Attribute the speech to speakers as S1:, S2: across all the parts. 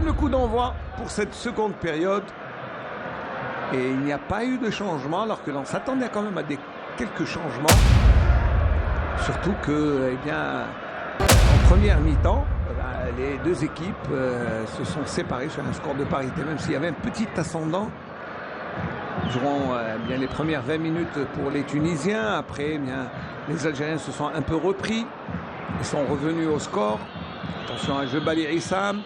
S1: le coup d'envoi pour cette seconde période. Et il n'y a pas eu de changement, alors que l'on s'attendait quand même à quelques changements. Surtout que, eh bien, en première mi-temps, les deux équipes se sont séparées sur un score de parité, même s'il y avait un petit ascendant durant bien les premières 20 minutes pour les Tunisiens. Après, eh bien, les Algériens se sont un peu repris et sont revenus au score. Attention à Jebali Issam,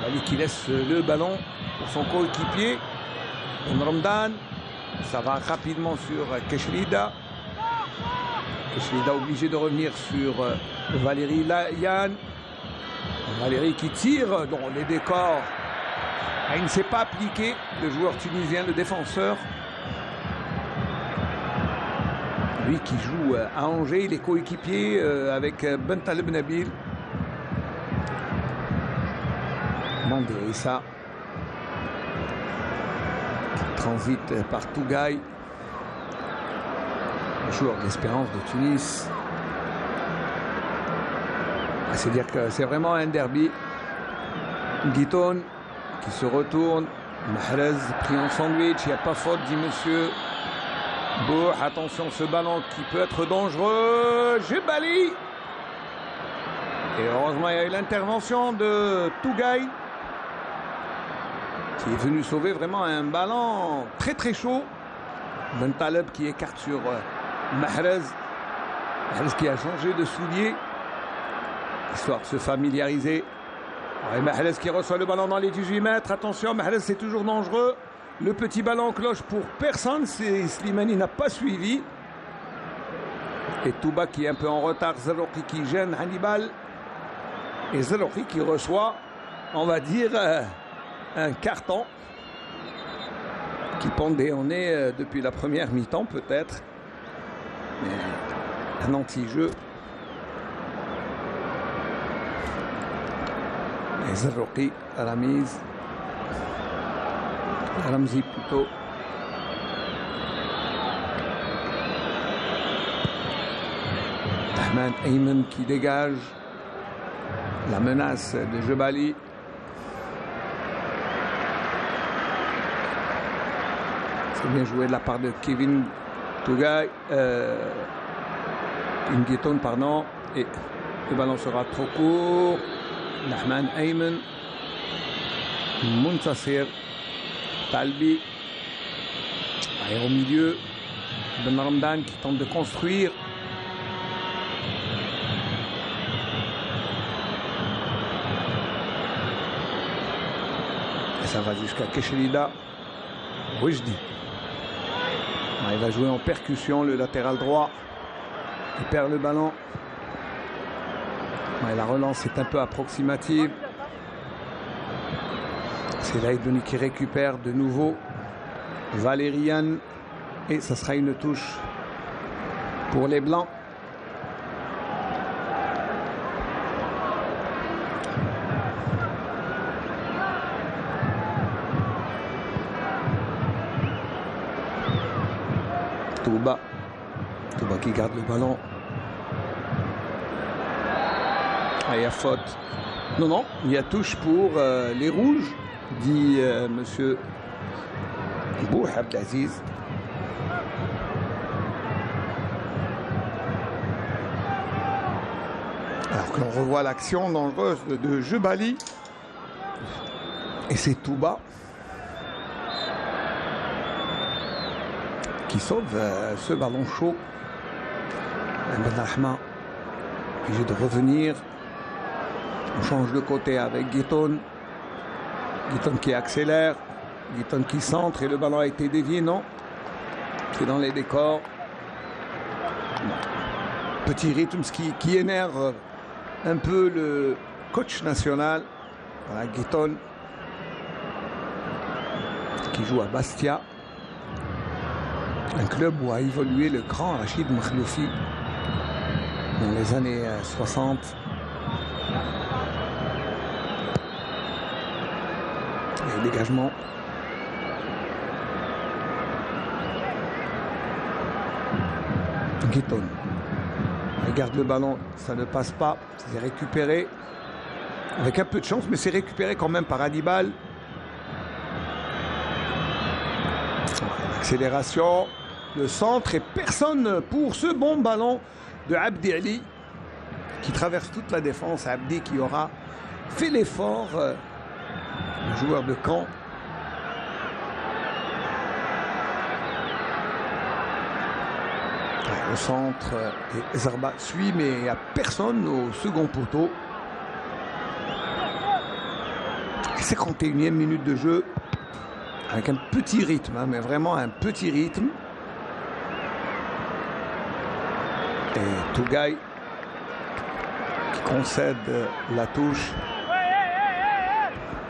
S1: Bali qui laisse le ballon pour son coéquipier. Ramdan, ça va rapidement sur Keshrida. Keshrida obligé de revenir sur Valérie Yann. Valérie qui tire dans les décors. Il ne s'est pas appliqué, le joueur tunisien, le défenseur. Lui qui joue à Angers, il est coéquipier avec Bentaleb Nabil. Mandé Issa. Transite par Tougaï, joueur de l'Espérance de Tunis. C'est-à-dire que c'est vraiment un derby. Guiton qui se retourne. Mahrez pris en sandwich. Il n'y a pas faute, dit monsieur Bourg. Attention, ce ballon qui peut être dangereux. Jebali. Et heureusement, il y a eu l'intervention de Tougaï, qui est venu sauver vraiment un ballon très très chaud. Bentaleb qui écarte sur Mahrez. Mahrez qui a changé de soulier, histoire de se familiariser. Et Mahrez qui reçoit le ballon dans les 18 mètres. Attention, Mahrez c'est toujours dangereux. Le petit ballon cloche pour personne. Slimani n'a pas suivi. Et Touba qui est un peu en retard. Zerouki qui gêne Hannibal. Et Zerouki qui reçoit, on va dire, un carton qui pendait en nez depuis la première mi-temps peut-être, mais un anti-jeu. Et Zerouki à la mise, Ramzi plutôt. Ahmed Ayman qui dégage la menace de Jebali. C'est bien joué de la part de Kevin Tougaï, Ngueton, pardon, et le ballon sera trop court. Nahman Ayman, Muntasir, Talbi, et au milieu, Ben Ramdan qui tente de construire. Et ça va jusqu'à Keshelida. Wejdi. Il va jouer en percussion, le latéral droit. Il perd le ballon. La relance est un peu approximative. C'est Laïdouni qui récupère de nouveau Valérian. Et ça sera une touche pour les Blancs. Touba qui garde le ballon. Il y a faute. Non, il y a touche pour les Rouges, dit monsieur Bou Abdelaziz. Alors que l'on revoit l'action dangereuse de Jebali. Et c'est Touba qui sauve ce ballon chaud. Ben Rahma obligé de revenir. On change de côté avec Guiton. Guiton qui accélère. Guiton qui centre et le ballon a été dévié, non? C'est dans les décors. Petit rythme qui énerve un peu le coach national. Voilà, Guiton qui joue à Bastia. Un club où a évolué le grand Rachid Makhloufi dans les années 60. Et dégagement. Guiton. Il garde le ballon, ça ne passe pas. C'est récupéré. Avec un peu de chance, mais c'est récupéré quand même par Hannibal. Accélération, le centre et personne pour ce bon ballon de Abdi Ali qui traverse toute la défense. Abdi qui aura fait l'effort, le joueur de Caen. Au centre, et Zarba suit, mais il n'y a personne au second poteau. 51e minute de jeu, avec un petit rythme, hein, mais vraiment un petit rythme. Et Tougaï qui concède la touche.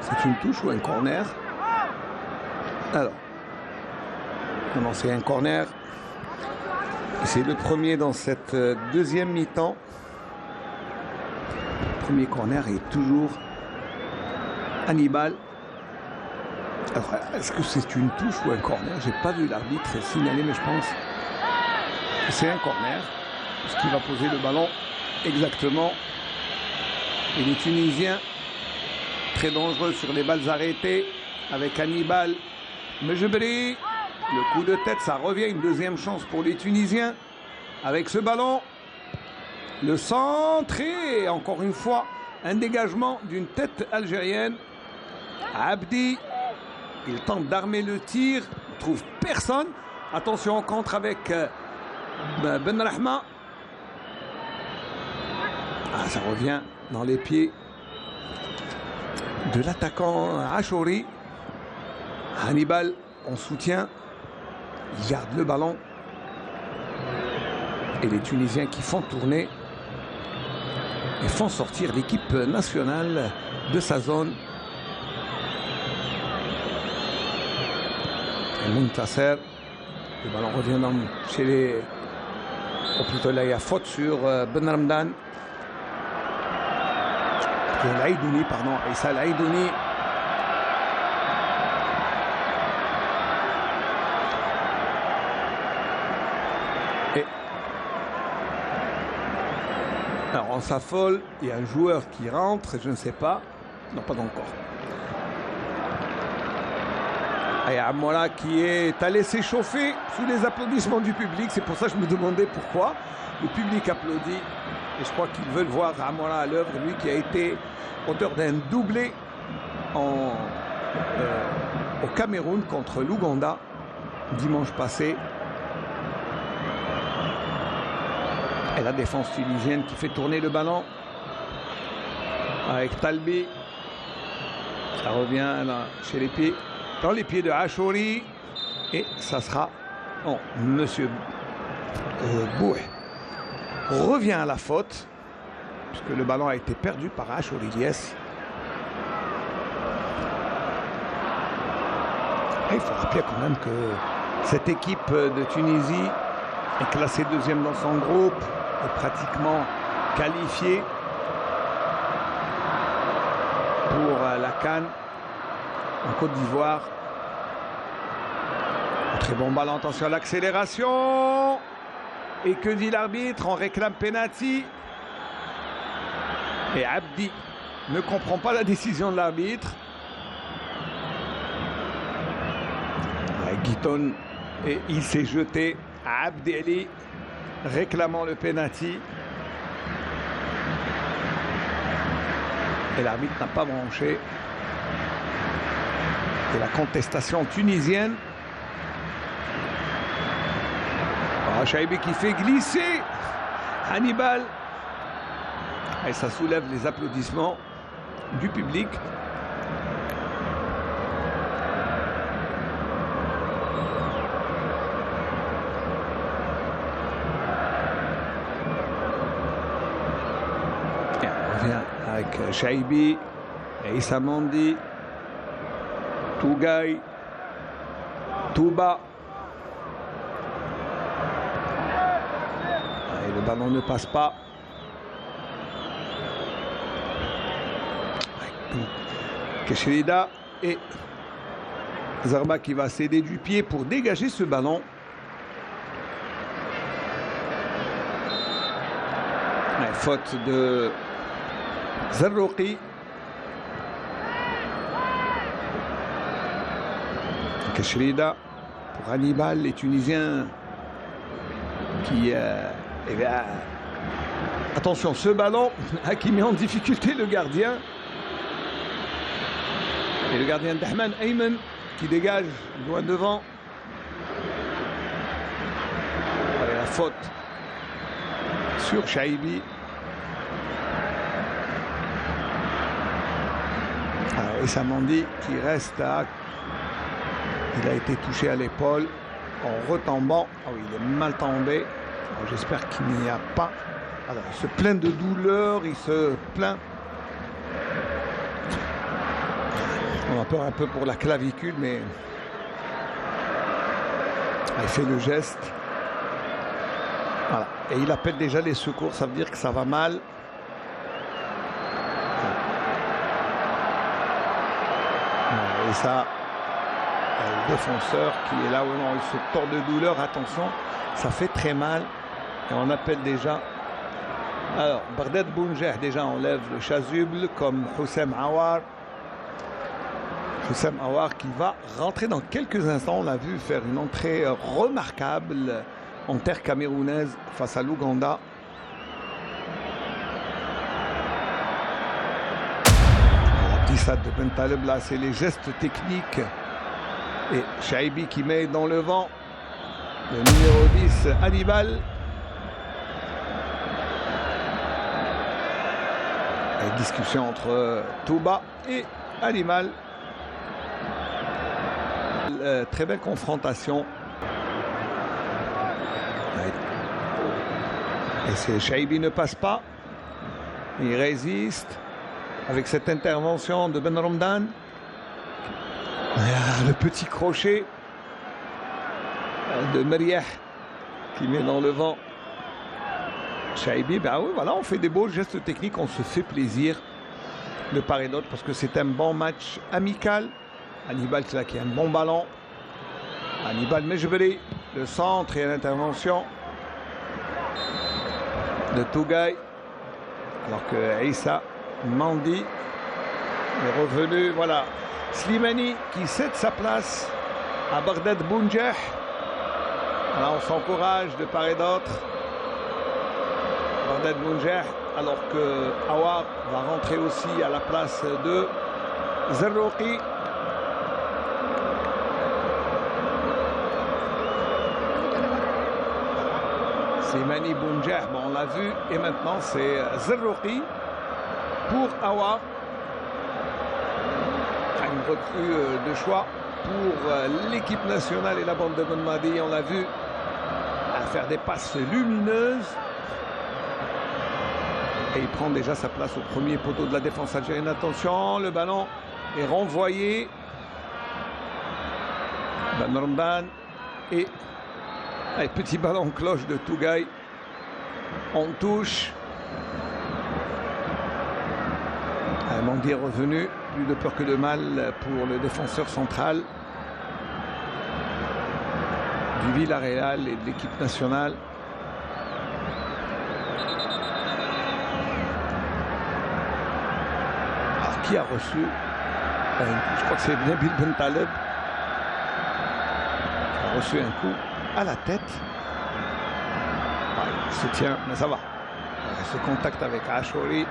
S1: C'est une touche ou un corner? Alors, non, c'est un corner. C'est le premier dans cette deuxième mi-temps. Le premier corner est toujours Hannibal. Alors, est-ce que c'est une touche ou un corner? J'ai pas vu l'arbitre signaler, mais je pense que c'est un corner. Ce qui va poser le ballon exactement. Et les Tunisiens, très dangereux sur les balles arrêtées, avec Hannibal Mejbri. Le coup de tête, ça revient, une deuxième chance pour les Tunisiens. Avec ce ballon, le centre et encore une fois, un dégagement d'une tête algérienne. Abdi, il tente d'armer le tir, il trouve personne. Attention, on contre avec Benrahma. Ah, ça revient dans les pieds de l'attaquant Achouri. Hannibal en soutien. Il garde le ballon. Et les Tunisiens qui font tourner et font sortir l'équipe nationale de sa zone. Et Muntasser, le ballon revient chez les... Ou plutôt là, il y a faute sur Ben Ramdan. L'Aïdouni, pardon, Issa l'Aïdouni. Alors on s'affole, il y a un joueur qui rentre, je ne sais pas, non pas encore. Il y a Amola qui est allé s'échauffer sous les applaudissements du public, c'est pour ça que je me demandais pourquoi. Le public applaudit et je crois qu'ils veulent voir Amola à l'œuvre, lui qui a été auteur d'un doublé au Cameroun contre l'Ouganda dimanche passé. Et la défense tunisienne qui fait tourner le ballon avec Talbi. Ça revient là, chez les pieds, dans les pieds de Achouri. Et ça sera Monsieur Boué revient à la faute puisque le ballon a été perdu par Achouri Liès. Il faut rappeler quand même que cette équipe de Tunisie est classée deuxième dans son groupe, est pratiquement qualifiée pour la CAN en Côte d'Ivoire. Très bon ballon, attention à l'accélération. Et que dit l'arbitre? On réclame penalty. Et Abdi ne comprend pas la décision de l'arbitre. Guiton, et il s'est jeté à Abdi Ali, réclamant le penalty. Et l'arbitre n'a pas branché. Et la contestation tunisienne. Chaibi qui fait glisser Hannibal. Et ça soulève les applaudissements du public. Avec Chaibi et Issa Mandi, Tougaï, Touba. Et le ballon ne passe pas. Keshelida et Zarba qui va céder du pied pour dégager ce ballon. Faute de Zarrouki. Keshrida pour Hannibal, les Tunisiens qui... eh bien, attention, ce ballon qui met en difficulté le gardien. Et le gardien Dahman Ayman qui dégage loin devant. Allez, la faute sur Chaibi. Et Samandi qui reste à... Il a été touché à l'épaule en retombant. Oh, il est mal tombé. J'espère qu'il n'y a pas... Alors, il se plaint de douleur, il se plaint... On a peur un peu pour la clavicule, mais... Il fait le geste. Voilà. Et il appelle déjà les secours, ça veut dire que ça va mal. Et ça, le défenseur qui est là, non, il se tord de douleur, attention, ça fait très mal. Et on appelle déjà. Alors, Barded Bounjeh déjà enlève le chasuble comme Houssem Awar. Houssem Awar qui va rentrer dans quelques instants. On l'a vu faire une entrée remarquable en terre camerounaise face à l'Ouganda. Glissade de Bentaleb, là, c'est les gestes techniques. Et Chaibi qui met dans le vent le numéro 10, Hannibal. Et discussion entre Touba et Hannibal. Très belle confrontation. Et Chaibi ne passe pas. Il résiste. Avec cette intervention de Ben Romdan. Le petit crochet de Meriah qui met dans le vent Chaibi. Ben oui, voilà, on fait des beaux gestes techniques, on se fait plaisir de part et d'autre parce que c'est un bon match amical. Hannibal là, qui a un bon ballon. Hannibal Mejberi, le centre et l'intervention de Tougaï. Alors que Issa Mandi est revenu, voilà. Slimani qui cède sa place à Barded Bounjeh. Voilà, on s'encourage de part et d'autre. Barded Bounjeh, alors que Awar va rentrer aussi à la place de Zerrouki. Slimani Bounjeh, bon, on l'a vu, et maintenant c'est Zerrouki pour Awar. Une recrue de choix pour l'équipe nationale et la bande de Bonmadi, on l'a vu à faire des passes lumineuses. Et il prend déjà sa place au premier poteau de la défense algérienne. Attention, le ballon est renvoyé. Ben Romdan et petit ballon en cloche de Tougaï. On touche. Mandi est revenu, plus de peur que de mal pour le défenseur central du Villarreal et de l'équipe nationale. Alors qui a reçu je crois que c'est Nabil Bentaleb qui a reçu un coup à la tête. Ouais, il se tient, mais ça va. Ce contact avec Achouri.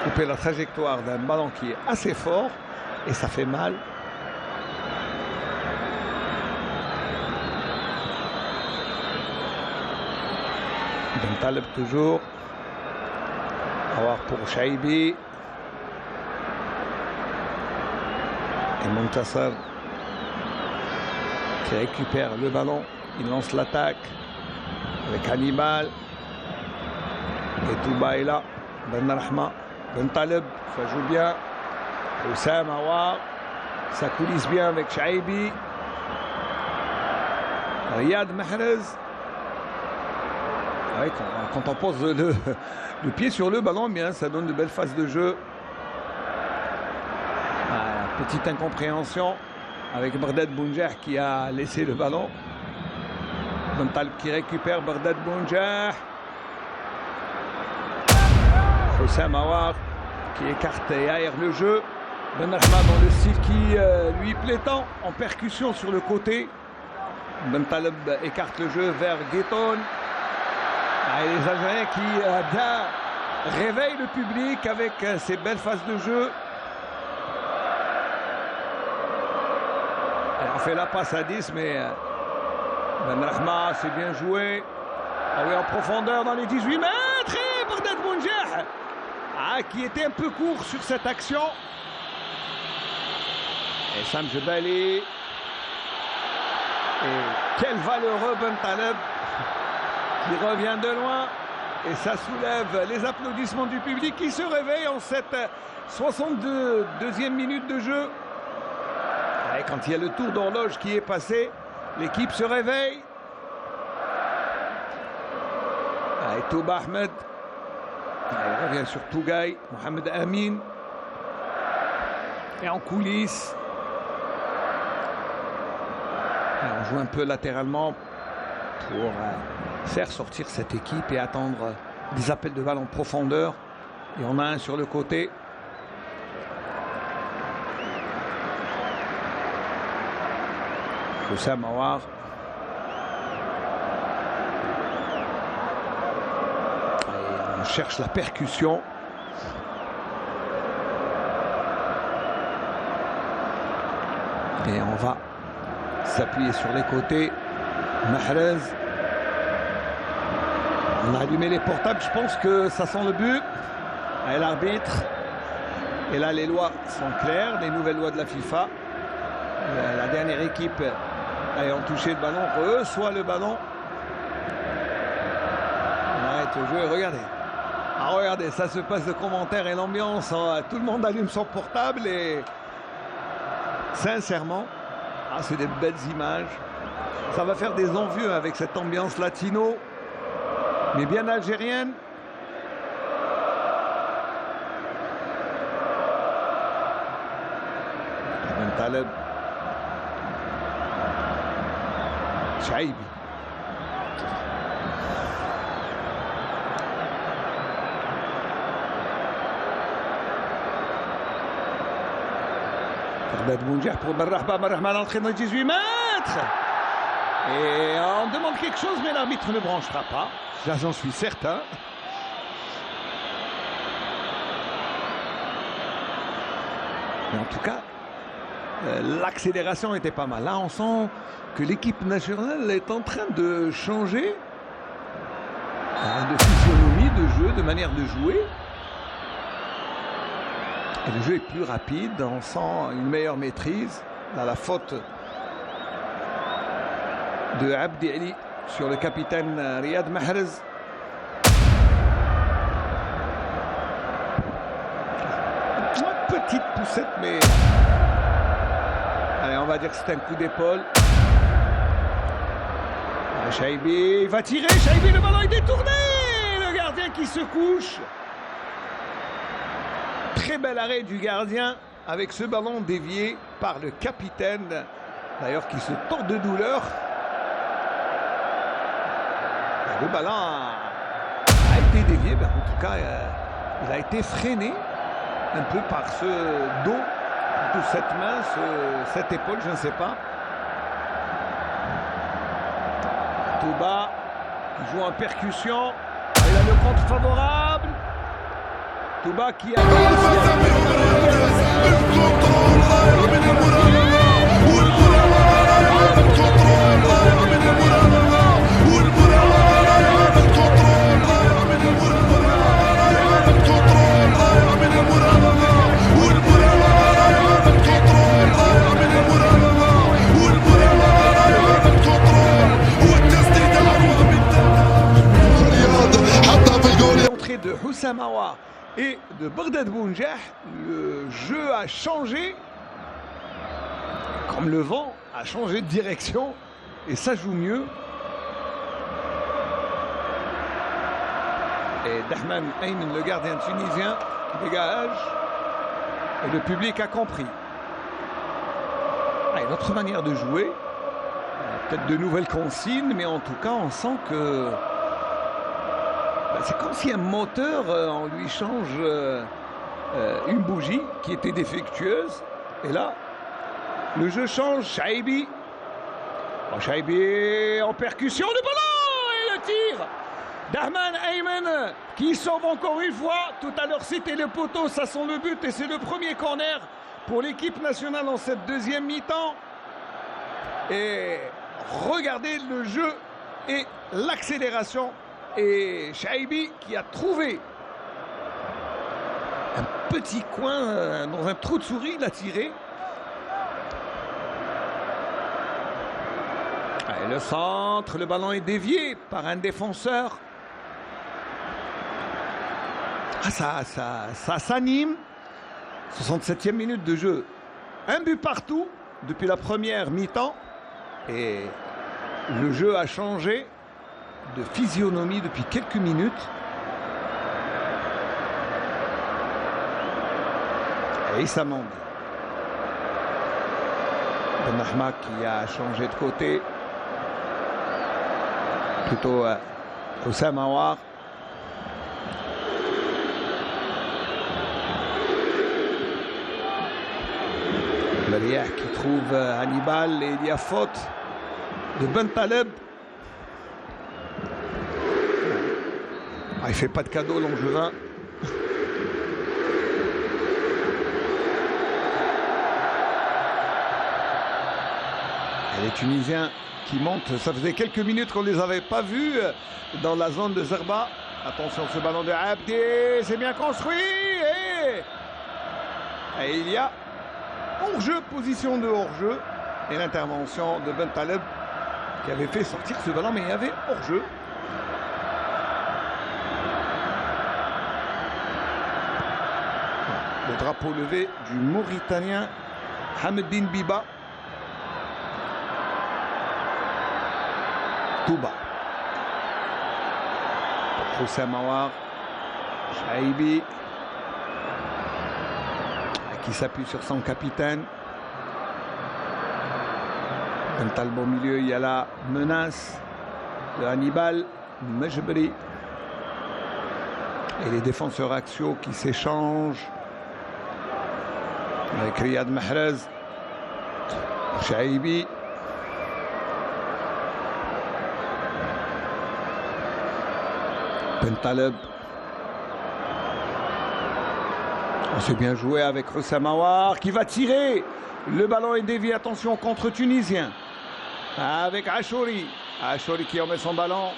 S1: Couper la trajectoire d'un ballon qui est assez fort et ça fait mal. Bentaleb toujours. Awar pour Chaibi. Et Montassar qui récupère le ballon. Il lance l'attaque avec Hannibal. Et Touba est là. Ben Rahma. Bentaleb, ça joue bien. Houssem Awar, ça coulisse bien avec Chaibi. Riyad Mahrez. Ouais, quand on pose le pied sur le ballon, bien, ça donne de belles phases de jeu. Petite incompréhension avec Barded Bounjeh qui a laissé le ballon. Bentaleb qui récupère Barded Bounjeh. Houssem Awar qui écarte et aère le jeu. Benrahma dans le style qui lui plaît tant, en percussion sur le côté. Bentaleb écarte le jeu vers Gueton. Les Algériens qui bien réveillent le public avec ces belles phases de jeu. Et on fait la passe à 10, mais Benrahma, c'est bien joué. Ah oui, en profondeur dans les 18 mètres. Et Bardad Bounjah qui était un peu court sur cette action. Et Sam Jebali. Et quel valeureux Bentaleb qui revient de loin. Et ça soulève les applaudissements du public qui se réveille en cette 62e minute de jeu. Et quand il y a le tour d'horloge qui est passé, l'équipe se réveille. Et Touba Ahmed. Il revient sur Tougaï, Mohamed Amin. Et en coulisses. On joue un peu latéralement pour faire sortir cette équipe et attendre des appels de balle en profondeur. Et on a un sur le côté. Houssam Aouar. On cherche la percussion. Et on va s'appuyer sur les côtés. Mahrez. On a allumé les portables. Je pense que ça sent le but. Et l'arbitre. Et là, les lois sont claires. Les nouvelles lois de la FIFA. La dernière équipe ayant touché le ballon reçoit le ballon. On arrête le jeu. Regardez. Regardez, ça se passe de commentaires et l'ambiance. Tout le monde allume son portable et sincèrement, c'est des belles images. Ça va faire des envieux avec cette ambiance latino, mais bien algérienne. Bentaleb. Chaibi. Bardad Bounjah pour Benrahma. Benrahma à l'entrée dans les 18 mètres. Et on demande quelque chose, mais l'arbitre ne branchera pas. Là, j'en suis certain. Mais en tout cas, l'accélération était pas mal. Là, on sent que l'équipe nationale est en train de changer de physionomie, de jeu, de manière de jouer. Et le jeu est plus rapide, on sent une meilleure maîtrise. Dans la faute de Abdi Ali sur le capitaine Riyad Mahrez. Une petite poussette, mais allez, on va dire que c'est un coup d'épaule. Chaibi, il va tirer. Chaibi, le ballon est détourné. Le gardien qui se couche. Très bel arrêt du gardien avec ce ballon dévié par le capitaine, d'ailleurs qui se tord de douleur. Le ballon a été dévié, mais en tout cas il a été freiné un peu par ce dos de cette main, cette épaule, je ne sais pas. Touba qui joue en percussion, il a le contre favorable. Touba qui a l'entrée de Houssam Aouar et de Bardad Bounjah, le jeu a changé, comme le vent a changé de direction, et ça joue mieux. Et Dahman Aymin, le gardien tunisien, qui dégage, et le public a compris. Une autre manière de jouer, peut-être de nouvelles consignes, mais en tout cas on sent que c'est comme si un moteur, on lui change une bougie qui était défectueuse. Et là, le jeu change. Chaibi. Oh, Chaibi en percussion, le ballon et le tir d'Ahmed Ayman qui sauve encore une fois. Tout à l'heure, c'était le poteau, ça sent le but et c'est le premier corner pour l'équipe nationale en cette deuxième mi-temps. Et regardez le jeu et l'accélération. Et Chaibi qui a trouvé un petit coin dans un trou de souris, il a tiré. Et le centre, le ballon est dévié par un défenseur. Ah, ça s'anime. 67e minute de jeu. Un but partout depuis la première mi-temps. Et le jeu a changé de physionomie depuis quelques minutes. Et Issa Mendy. Benrahma qui a changé de côté. Plutôt Houssam Aouar. Maliah qui trouve Hannibal et il y a faute de Bentaleb. Ah, il fait pas de cadeau l'Angevin. Et les Tunisiens qui montent, ça faisait quelques minutes qu'on ne les avait pas vus dans la zone de Zerba. Attention ce ballon de Abdi, c'est bien construit et il y a hors-jeu, position de hors-jeu et l'intervention de Bentaleb qui avait fait sortir ce ballon, mais il y avait hors-jeu. Le drapeau levé du Mauritanien Hameddine Biba. Touba. Houssam Aouar. Chaibi. Qui s'appuie sur son capitaine. Bentaleb au milieu, il y a la menace de Hannibal Mejbri. Et les défenseurs axiaux qui s'échangent. Avec Riyad Mahrez. Chaibi. Bentaleb. On s'est bien joué avec Houssam Aouar qui va tirer. Le ballon est dévié. Attention contre Tunisien. Avec Achouri. Achouri qui remet son ballon.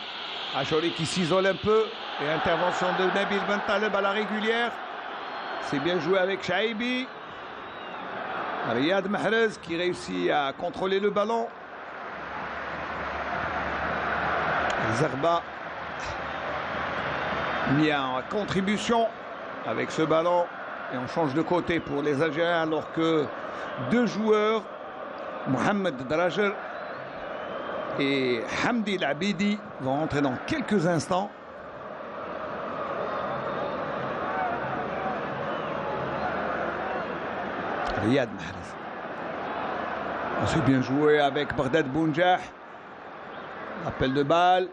S1: Achouri qui s'isole un peu. Et intervention de Nabil Bentaleb à la régulière. C'est bien joué avec Chaibi. Riyad Mahrez qui réussit à contrôler le ballon. Zerba mis en contribution avec ce ballon. Et on change de côté pour les Algériens alors que deux joueurs, Mohamed Drajer et Hamdi Labidi, vont rentrer dans quelques instants. Riyad Mahrez. On s'est bien joué avec Bardad Bounjah. Appel de balle.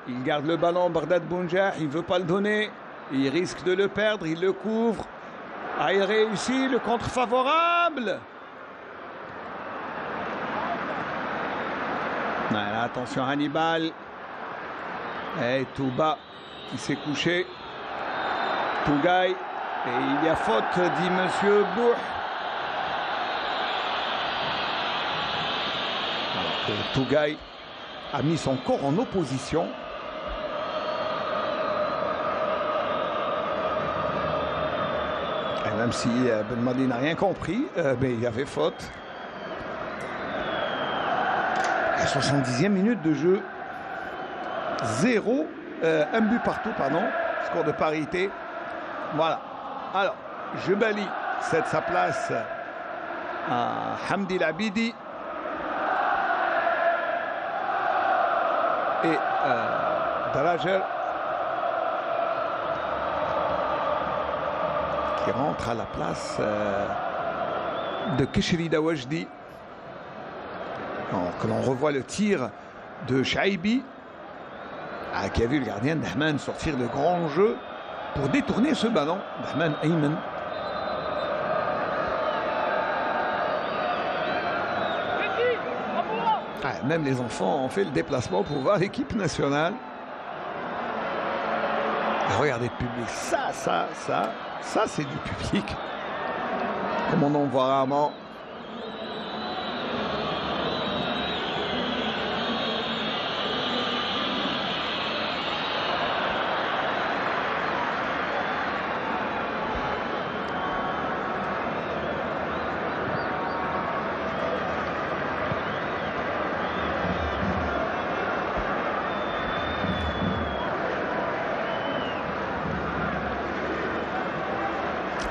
S1: Il garde le ballon, Bardad Bounjah. Il ne veut pas le donner. Il risque de le perdre. Il le couvre. Ah, il réussit le contre favorable. Voilà, attention Hannibal. Et Touba qui s'est couché. Tougaï. Et il y a faute, dit Monsieur Bouh. Tougaï a mis son corps en opposition. Et même si Ben Madi n'a rien compris, mais il y avait faute. À 70e minute de jeu. 1 but partout, pardon. Score de parité. Voilà. Alors, Jebali cède sa place à Hamdi Labidi. Et Drajer qui rentre à la place de Keshri Dawajdi. Que l'on revoit le tir de Chaibi qui a vu le gardien Dahman sortir de grand jeu pour détourner ce ballon. Dahman Ayman Même les enfants ont fait le déplacement pour voir l'équipe nationale. Et regardez le public. Ça, c'est du public. Comme on en voit rarement.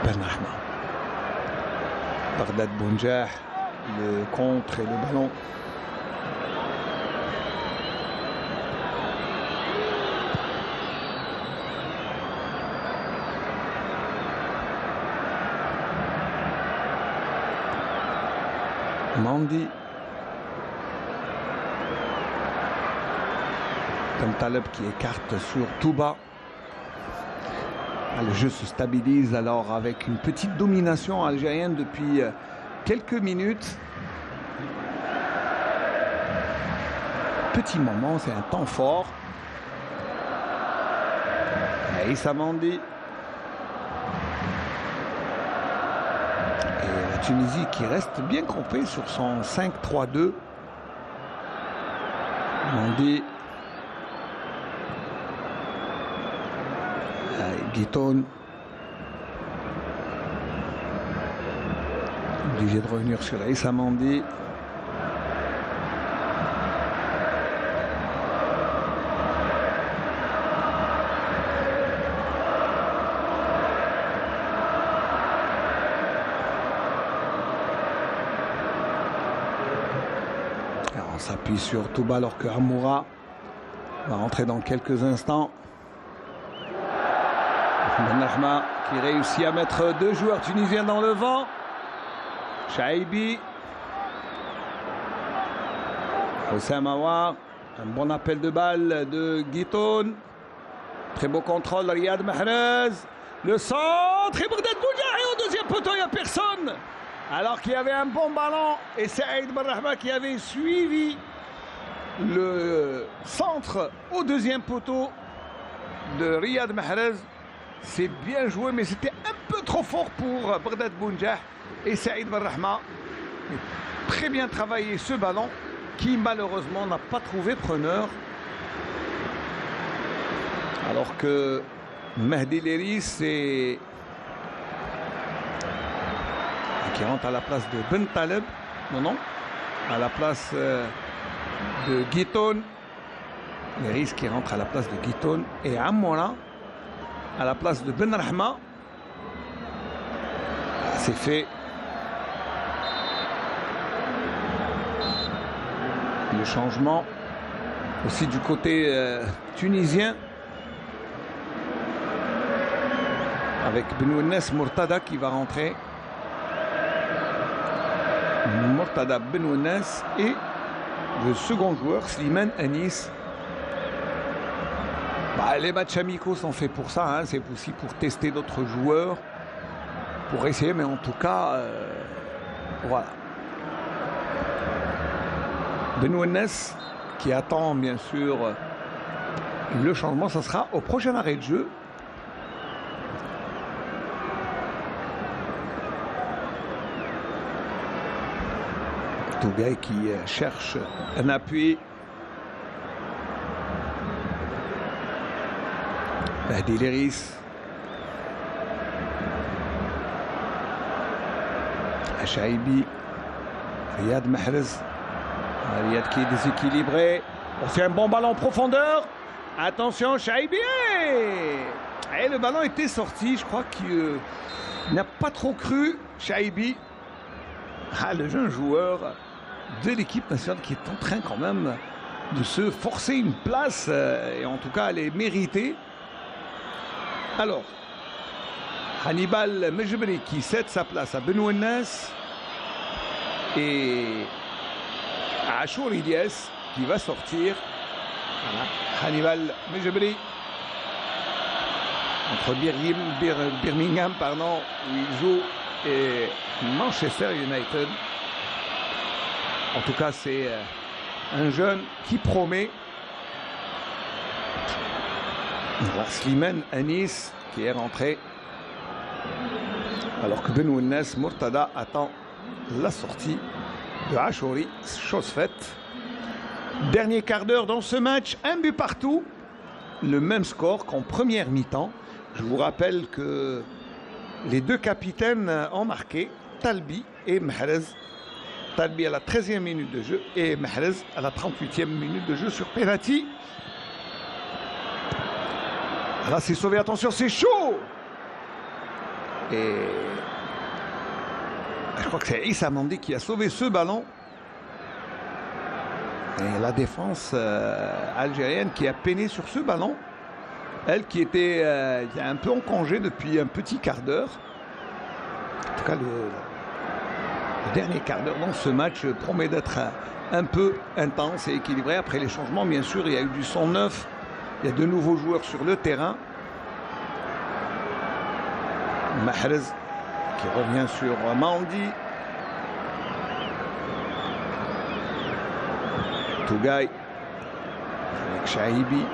S1: Benrahma. Baghdad Bounjah, le contre et le ballon. Mandi. Taleb qui écarte sur Touba. Le jeu se stabilise alors avec une petite domination algérienne depuis quelques minutes. Petit moment, c'est un temps fort. Et Issa Mandi. Et la Tunisie qui reste bien campée sur son 5-3-2. Mandi. Guitoun, obligé de revenir sur Issa Mandi. Alors on s'appuie sur Touba alors que Amoura va rentrer dans quelques instants. Benrahma qui réussit à mettre deux joueurs tunisiens dans le vent. Chaibi. Hossam Aouar. Un bon appel de balle de Guitoun. Très beau contrôle de Riyad Mahrez. Le centre et Baghdad Bounjah. Et au deuxième poteau, il n'y a personne. Alors qu'il y avait un bon ballon. Et c'est Saïd Benrahma qui avait suivi le centre au deuxième poteau de Riyad Mahrez. C'est bien joué, mais c'était un peu trop fort pour Baghdad Bounjah et Saïd Benrahma. Très bien travaillé ce ballon qui malheureusement n'a pas trouvé preneur. Alors que Mehdi Leris qui rentre à la place de Ben Taleb, non, à la place de Guitoun. Leris qui rentre à la place de Guitoun et Amoura à la place de Benrahma. C'est fait. Le changement aussi du côté tunisien avec Benounes Mourtada qui va rentrer. Mourtada Benounes et le second joueur Slimane Anis. Les matchs amicaux sont faits pour ça, hein. C'est aussi pour tester d'autres joueurs, pour essayer, mais en tout cas, voilà. Benounes qui attend bien sûr le changement, ça sera au prochain arrêt de jeu. Tougaï qui cherche un appui. Mehdi Leris. Chaibi. Riyad Mahrez. Riyad qui est déséquilibré. On fait un bon ballon en profondeur. Attention, Chaibi. Et le ballon était sorti. Je crois qu'il n'a pas trop cru, Chaibi. Le jeune joueur de l'équipe nationale qui est en train quand même de se forcer une place. Et en tout cas, elle est méritée. Alors, Hannibal Mejbri qui cède sa place à Benounes et à Achour Ilyes qui va sortir. Voilà. Hannibal Mejbri entre Birmingham, pardon, où il joue, et Manchester United. En tout cas, c'est un jeune qui promet. Voilà, Slimane Anis qui est rentré. Alors que Benounes Murtada attend la sortie de Achouri, chose faite. Dernier quart d'heure dans ce match, un but partout. Le même score qu'en première mi-temps. Je vous rappelle que les deux capitaines ont marqué, Talbi et Mahrez. Talbi à la 13e minute de jeu et Mahrez à la 38e minute de jeu sur penalty. Là, c'est sauvé. Attention, c'est chaud. Et je crois que c'est Issa Mandi qui a sauvé ce ballon. Et la défense algérienne qui a peiné sur ce ballon. Elle qui était un peu en congé depuis un petit quart d'heure. En tout cas, le dernier quart d'heure dans ce match promet d'être un peu intense et équilibré. Après les changements, bien sûr, il y a eu du sang neuf. Il y a de nouveaux joueurs sur le terrain. Mahrez qui revient sur Mandi. Tougaï avec Chaibi.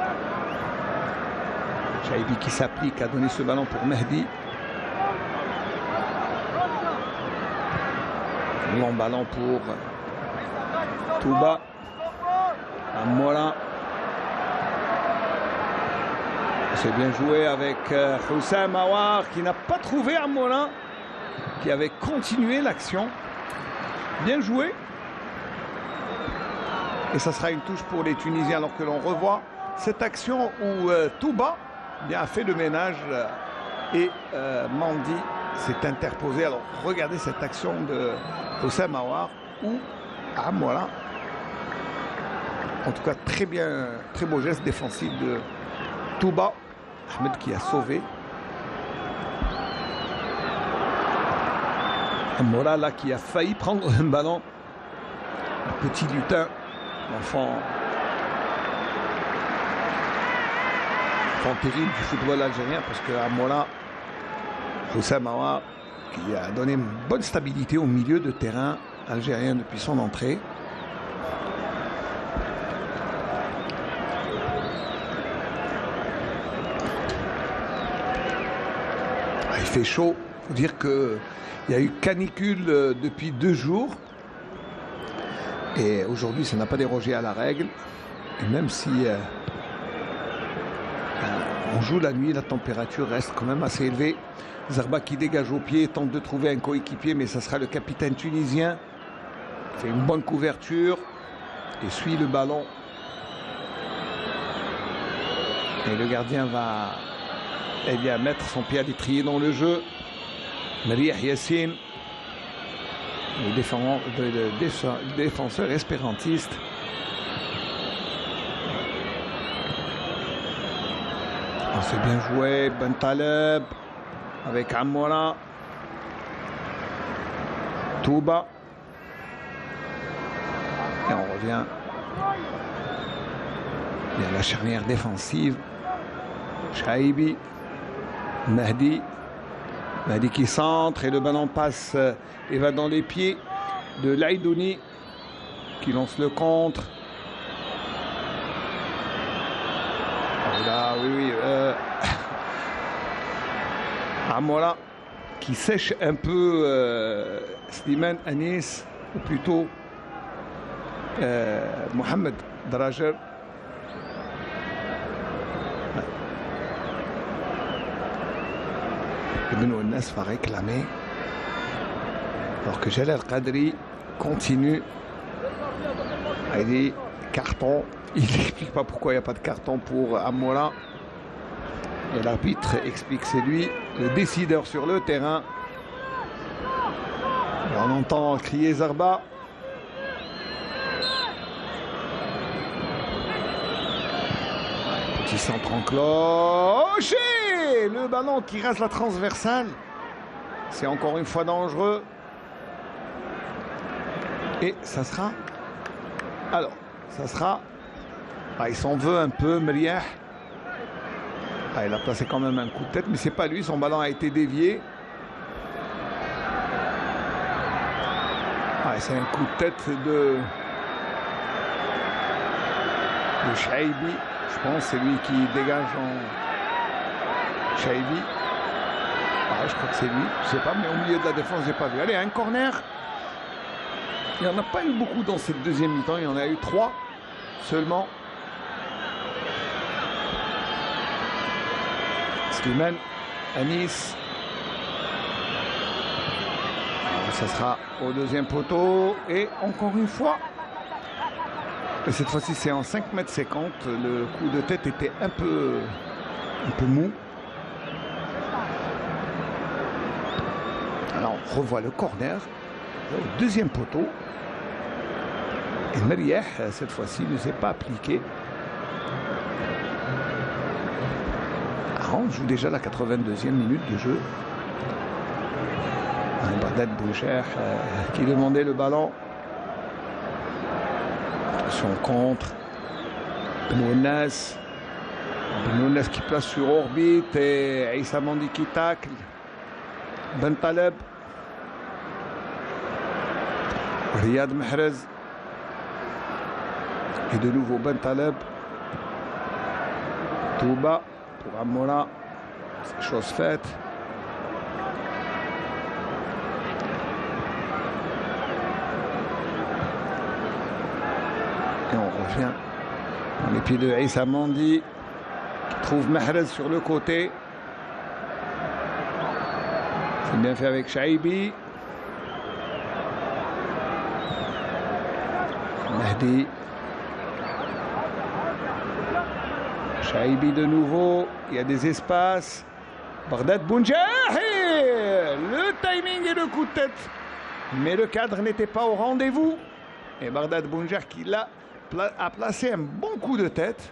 S1: Chaibi qui s'applique à donner ce ballon pour Mehdi. Long ballon pour Touba. Amoura. C'est bien joué avec Houssam Aouar qui n'a pas trouvé Amoura, qui avait continué l'action. Bien joué. Et ça sera une touche pour les Tunisiens alors que l'on revoit cette action où Touba a fait le ménage et Mandi s'est interposé. Alors regardez cette action de Houssam Aouar où Amoura, en tout cas très bien, très beau geste défensif de Touba. Ahmed qui a sauvé. Amoura là qui a failli prendre un ballon. Un petit lutin. L'enfant terrible du football algérien parce que Amoura, Houssam Aouar, qui a donné une bonne stabilité au milieu de terrain algérien depuis son entrée. Il fait chaud. Il faut dire qu'il y a eu canicule depuis 2 jours. Et aujourd'hui, ça n'a pas dérogé à la règle. Et même si on joue la nuit, la température reste quand même assez élevée. Zarba qui dégage au pied, tente de trouver un coéquipier, mais ça sera le capitaine tunisien. Il fait une bonne couverture et suit le ballon. Et le gardien va mettre son pied à l'étrier dans le jeu. Mariah Yassine. Le défenseur espérantiste. C'est bien joué. Ben Taleb avec Amoura. Touba. Et on revient. Il y a la charnière défensive. Chaibi. Mehdi. Mehdi qui centre et le ballon passe et va dans les pieds de Laïdouni qui lance le contre. Là, oui. Amoura qui sèche un peu Slimane Anis, ou plutôt Mohamed Drager. Benounes va réclamer. Alors que Jalal Qadri continue. Il dit carton. Il n'explique pas pourquoi il n'y a pas de carton pour Amoura. Et l'arbitre explique c'est lui, le décideur sur le terrain. Et on entend crier Zarba. Petit centre en cloche. Le ballon qui rase la transversale. C'est encore une fois dangereux. Et ça sera... Alors, ça sera... Ah, il s'en veut un peu, Mriah. Ah, il a placé quand même un coup de tête, mais c'est pas lui. Son ballon a été dévié. Ah, c'est un coup de tête de Chaibi. Je pense c'est lui qui dégage en Chaibi. Ah, je crois que c'est lui. Je sais pas, mais au milieu de la défense, j'ai pas vu. Allez, un corner. Il n'y en a pas eu beaucoup dans cette deuxième mi-temps. Il y en a eu 3 seulement. Slimane, Anis. Alors, ça sera au deuxième poteau. Et encore une fois. Et cette fois-ci, c'est en 5,50 m. Le coup de tête était un peu mou. Alors, on revoit le corner. Au deuxième poteau. Et Meriah, cette fois-ci, ne s'est pas appliqué. On joue déjà la 82e minute de jeu. Bardad Boucher qui demandait le ballon. Son contre. Benounas. Benounas qui place sur orbite et Aïssa Mandi qui tacle. Ben Taleb. Riyad Mahrez. Et de nouveau Ben Taleb. Touba. Pour Amoura, c'est chose faite. Et on revient dans les pieds de Aïssa Mandi qui trouve Mahrez sur le côté. C'est bien fait avec Chaibi. Mahdi. Chaibi de nouveau, il y a des espaces. Bardad Bounjahi, le timing et le coup de tête. Mais le cadre n'était pas au rendez-vous. Et Bardad Bounjahi qui a placé un bon coup de tête.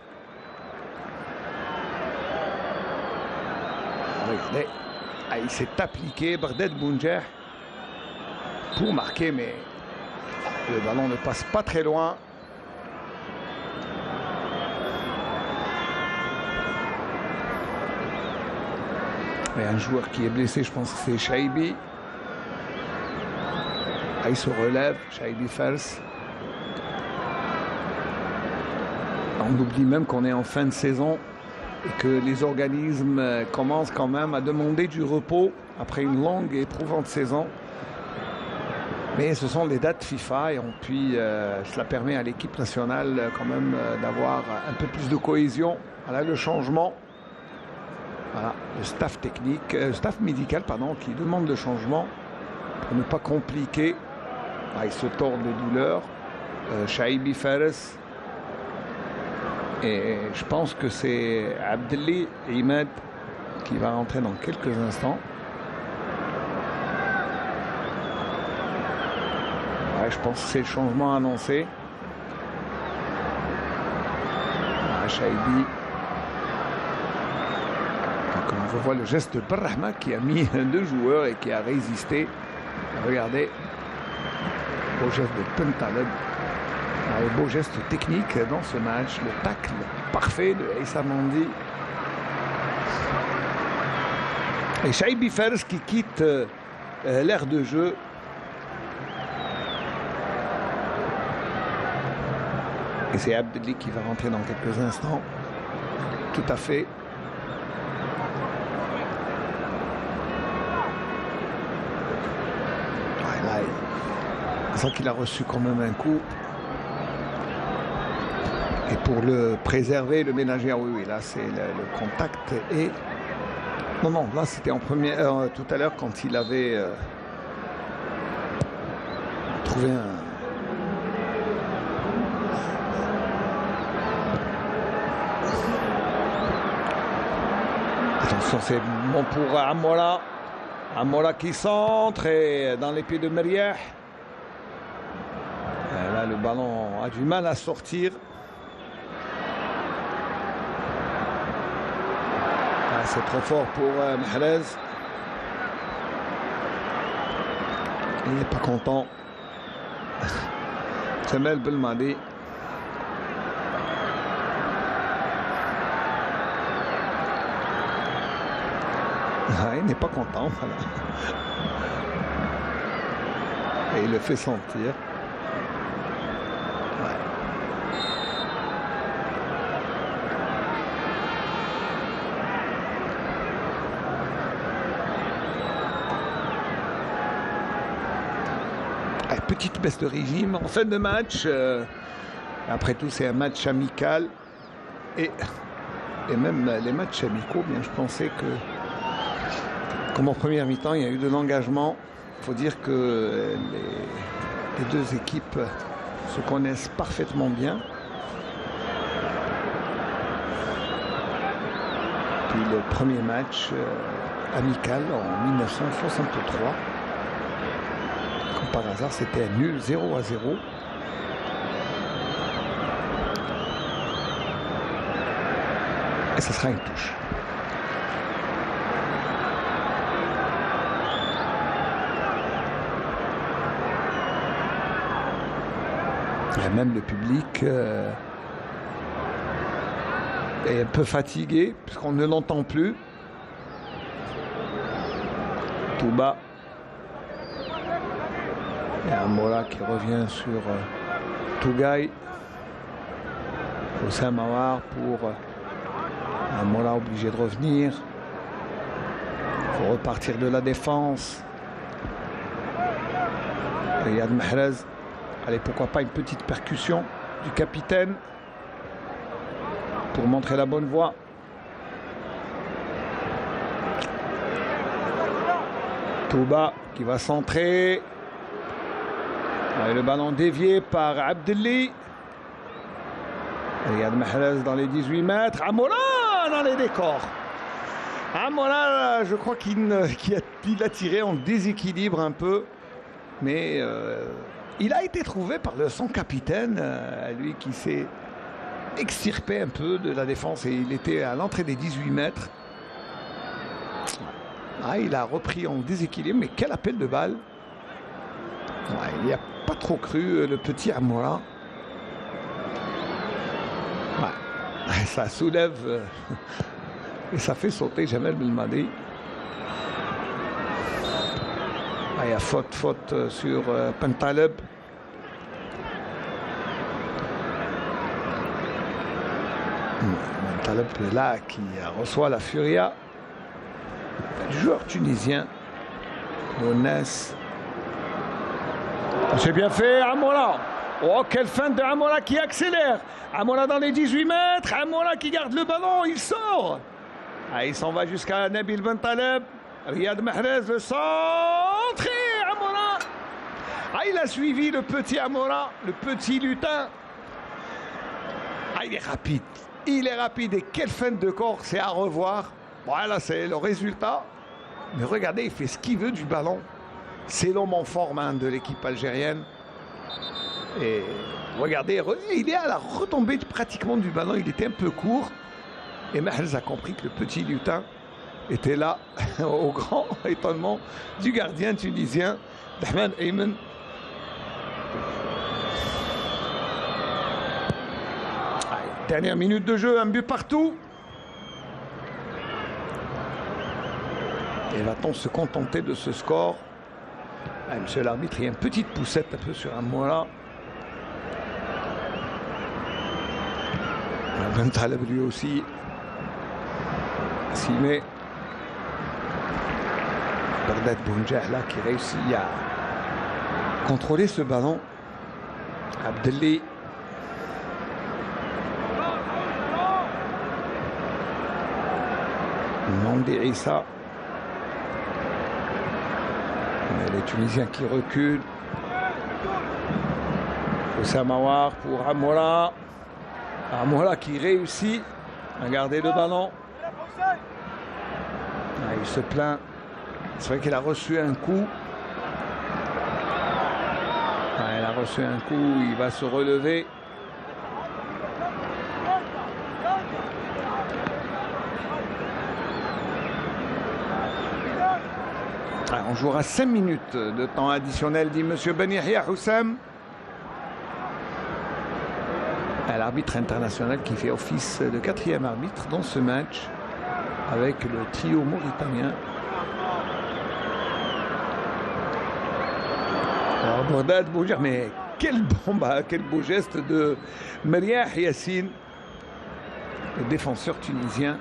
S1: Regardez, il s'est appliqué Bardad Bounjahi pour marquer, mais le ballon ne passe pas très loin. Et un joueur qui est blessé, je pense que c'est Chaibi. Il se relève, Chaibi Fers. On oublie même qu'on est en fin de saison et que les organismes commencent quand même à demander du repos après une longue et éprouvante saison. Mais ce sont les dates FIFA et puis cela permet à l'équipe nationale quand même d'avoir un peu plus de cohésion. Voilà le changement. Voilà, le staff technique, staff médical, pardon, qui demande le changement pour ne pas compliquer. Il se tord de douleur. Chaibi Fares. Et je pense que c'est Abdelli Imad qui va rentrer dans quelques instants. Je pense que c'est le changement annoncé. Chaibi. On revoit le geste de Brahma qui a mis 2 joueurs et qui a résisté. Regardez. Beau geste de Pentaleb. Beau geste technique dans ce match. Le tacle parfait de Aïssa Mandi. Et Chaibi Fares qui quitte l'aire de jeu. Et c'est Abdelli qui va rentrer dans quelques instants. Tout à fait. C'est ça qu'il a reçu quand même un coup. Et pour le préserver, le ménager, oui, là c'est le contact. Et non, là c'était en première tout à l'heure quand il avait trouvé un. Attention, c'est bon pour Amoura. Amoura qui centre et dans les pieds de Meriah. Là, le ballon a du mal à sortir. C'est trop fort pour Mahrez. Il n'est pas content. Kamel Belmadi. Il n'est pas content. Voilà. Et il le fait sentir. petite baisse de régime en fin de match. Après tout, c'est un match amical. Et même les matchs amicaux, bien, je pensais que, comme en première mi-temps, il y a eu de l'engagement. Il faut dire que les deux équipes se connaissent parfaitement bien. Puis le premier match amical en 1963. Comme par hasard, c'était un nul 0-0. Et ce sera une touche. Et même le public est un peu fatigué puisqu'on ne l'entend plus. Tout bas. Et Amoura qui revient sur Tougaï. Houssam Aouar pour Amoura obligé de revenir. Il faut repartir de la défense. Riyad Mahrez. Allez, pourquoi pas une petite percussion du capitaine pour montrer la bonne voie. Touba qui va centrer. Allez, le ballon dévié par Abdelli. Riyad Mahrez dans les 18 mètres. Amoura dans les décors. Amoura, je crois qu'il a tiré en déséquilibre un peu. Mais il a été trouvé par son capitaine, lui qui s'est extirpé un peu de la défense et il était à l'entrée des 18 mètres. Ah, il a repris en déséquilibre, mais quel appel de balle. Ouais, il n'y a pas trop cru le petit Amoura. Ouais, ça soulève et ça fait sauter Jamel Belmadi. Ah, il y a faute sur Bentaleb. Bentaleb là qui reçoit la furia du joueur tunisien Ounes. C'est bien fait, Amoura. Oh, quelle fin de Amoura qui accélère. Amoura dans les 18 mètres. Amoura qui garde le ballon, il sort. Ah, il s'en va jusqu'à Nabil Bentaleb. Riyad Mahrez, le centre. Et Amoura. Ah, il a suivi le petit Amoura, le petit lutin. Ah, il est rapide. Il est rapide. Et quelle fin de corps, c'est à revoir. Voilà, c'est le résultat. Mais regardez, il fait ce qu'il veut du ballon. C'est l'homme en forme de l'équipe algérienne. Et regardez, il est à la retombée pratiquement du ballon. Il était un peu court. Et Mahrez a compris que le petit lutin était là, au grand étonnement du gardien tunisien, Ahmed Ayman. Dernière minute de jeu, un but partout. Et va-t-on se contenter de ce score? Ah, monsieur l'arbitre, il y a une petite poussette un peu sur Amoura. Bentaleb lui aussi s'y met. Bagdad Bounjah là qui réussit à contrôler ce ballon. Abdelli. Mandi Issa. Les Tunisiens qui reculent. Houssam Aouar pour Amoura. Amoura qui réussit à garder le ballon. Ah, il se plaint. C'est vrai qu'il a reçu un coup. Ah, il a reçu un coup. Il va se relever. Ah, on jouera 5 minutes de temps additionnel, dit M. Ben Yahya Houssam. L'arbitre international qui fait office de 4e arbitre dans ce match avec le trio mauritanien. Bagdad Bounjah, mais quel beau geste de Meriah Yassine, le défenseur tunisien.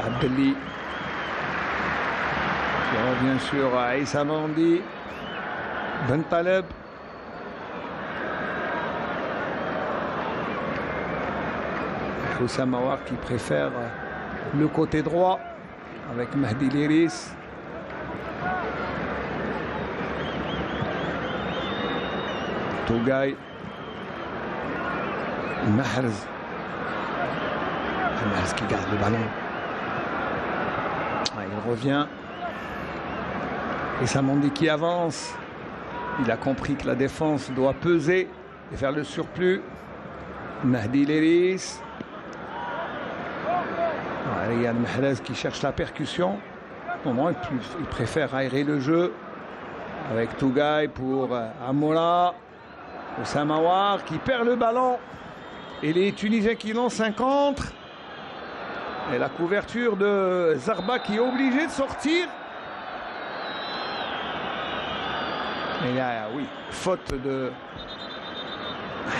S1: Abdelli. qui revient sur Issa Mandi. Bentaleb. Oussama Aouar qui préfère le côté droit avec Mahdi Liris. Tougaï. Mahrez. Mahrez qui garde le ballon. Il revient. Et Samandi qui avance. Il a compris que la défense doit peser et faire le surplus. Mahdi Liris. Riyad Mahrez qui cherche la percussion. Au moment, il préfère aérer le jeu avec Tougaï pour Amoura. Oussama Aouar qui perd le ballon. Et les Tunisiens qui lancent un contre. Et la couverture de Zarba qui est obligé de sortir. Et là, oui, faute de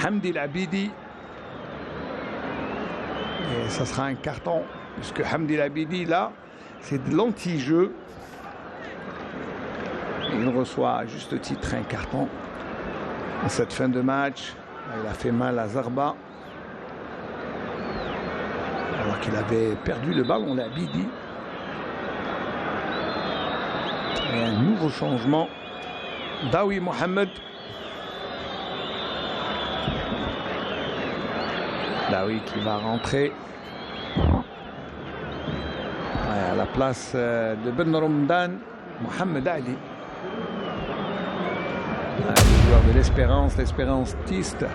S1: Hamdi Labidi. Et ça sera un carton. Puisque Hamdi Labidi, là, c'est de l'anti-jeu. Il reçoit à juste titre un carton. En cette fin de match, il a fait mal à Zarba. Alors qu'il avait perdu le ballon, Labidi. Et un nouveau changement. Dawi Mohamed. Dawi qui va rentrer à la place de Ben Romdan, Mohamed Ali. Le joueur de l'Espérance Tiste.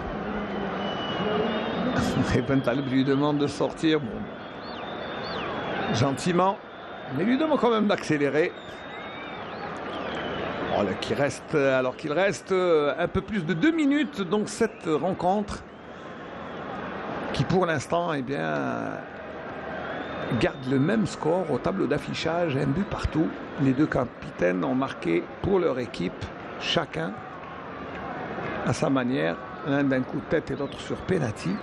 S1: Et Ben Taleb lui demande de sortir, bon, gentiment, mais lui demande quand même d'accélérer. Alors qu'il reste un peu plus de 2 minutes dans cette rencontre, qui pour l'instant, eh bien, garde le même score au tableau d'affichage, un but partout. Les deux capitaines ont marqué pour leur équipe, chacun à sa manière, l'un d'un coup de tête et l'autre sur penalty.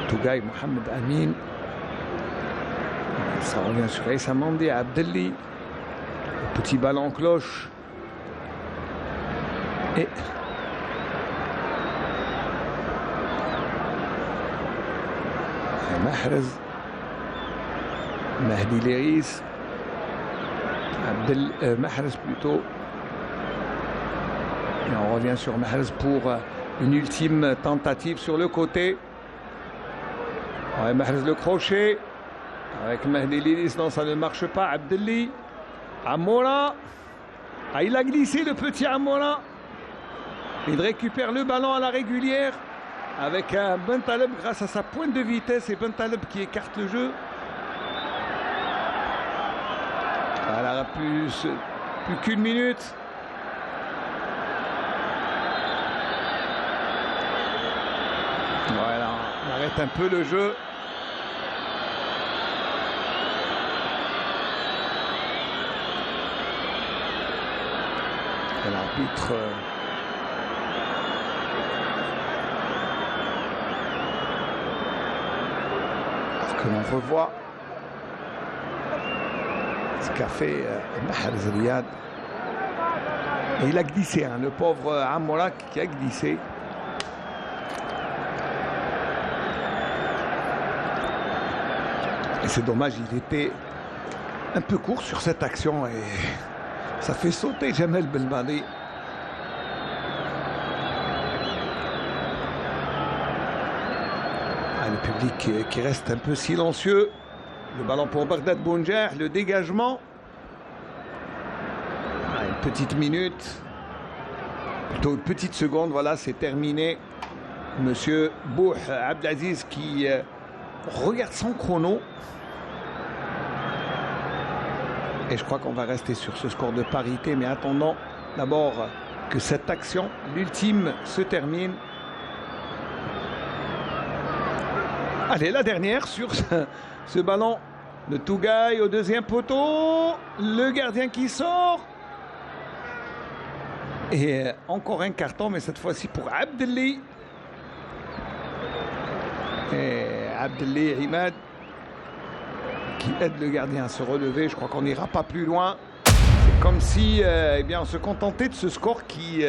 S1: Tougaï, Mohamed Amin. Ça revient sur Issa Mandi, Abdelli. Petit ballon en cloche. Et Mahrez. Mahdi Liris. Mahrez plutôt. Et on revient sur Mahrez pour une ultime tentative sur le côté. Ouais, Mahrez le crochet. Avec Mahdi Liris, non, ça ne marche pas. Abdelli. Amoura. Ah, il a glissé le petit Amoura. Il récupère le ballon à la régulière. Avec un Bentaleb grâce à sa pointe de vitesse et Bentaleb qui écarte le jeu. Voilà, plus qu'une minute. Voilà, on arrête un peu le jeu. Et l'arbitre que l'on revoit ce qu'a fait Mahrez Riyad. Et il a glissé, hein, le pauvre Amoura qui a glissé. Et c'est dommage, il était un peu court sur cette action et ça fait sauter Jamel Belmadi. Le public qui reste un peu silencieux. Le ballon pour Bagdad Bounjer, le dégagement. Une petite minute. Plutôt une petite seconde, voilà, c'est terminé. Monsieur Bouh Abdelaziz qui regarde son chrono. Et je crois qu'on va rester sur ce score de parité. Mais attendons d'abord que cette action, l'ultime, se termine. Allez, la dernière sur ce ballon de Tougaï au deuxième poteau. Le gardien qui sort. Et encore un carton, mais cette fois-ci pour Abdelli. Et Abdelli Imad. qui aide le gardien à se relever. Je crois qu'on n'ira pas plus loin. C'est comme si eh bien, on se contentait de ce score qui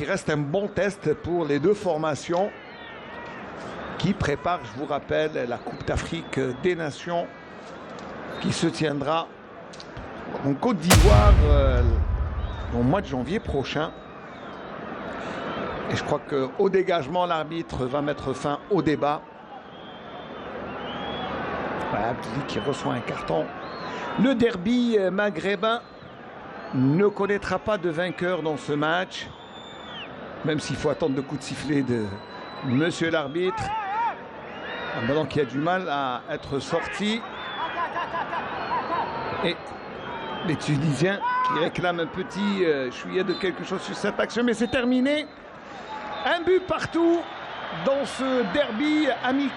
S1: reste un bon test pour les deux formations qui préparent, je vous rappelle, la Coupe d'Afrique des Nations qui se tiendra en Côte d'Ivoire au mois de janvier prochain. Et je crois qu'au dégagement, l'arbitre va mettre fin au débat. Voilà, Abdelli qui reçoit un carton. Le derby maghrébin ne connaîtra pas de vainqueur dans ce match, même s'il faut attendre le coup de sifflet de monsieur l'arbitre. Un ballon qui a du mal à être sorti. Et les Tunisiens qui réclament un petit chouïa de quelque chose sur cette action, mais c'est terminé. Un but partout dans ce derby amical.